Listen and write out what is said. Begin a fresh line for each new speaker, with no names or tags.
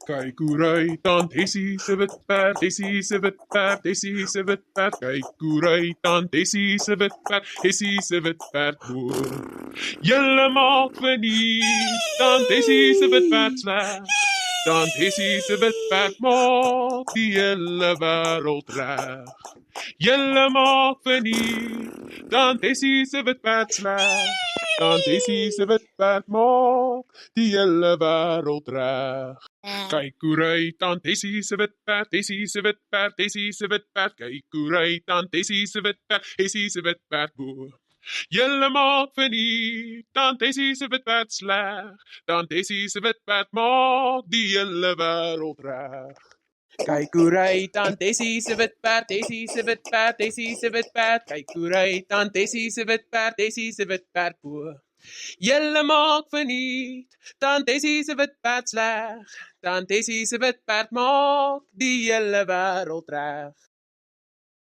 Kijk hoe rijdt dan deze witpaard, deze witpaard, deze witpaard. Kijk hoe rijdt dan deze witpaard boer. Jullie maakt we niet, dan deze witpaard slecht. Dan deze witpaard maakt die hele wereld recht. Jullie maakt we niet, dan deze witpaard slecht. Dan deze witpaard maakt die hele wereld recht. Kijk hoe rijdt dan deze witpaard, deze witpaard, deze witpaard. Kijk hoe rijdt dan deze witpaard boer. Jullie maakt we niet, dan deze witpaard slecht. Dan deze witpaard maakt die hele wereld recht. Kijk hoe rijdt dan deze witpaard, deze witpaard, deze witpaard. Kijk hoe rijdt dan deze witpaard boer. Jullie maakt we niet, dan deze witpaard slecht. Dan deze witpaard maakt die hele wereld recht.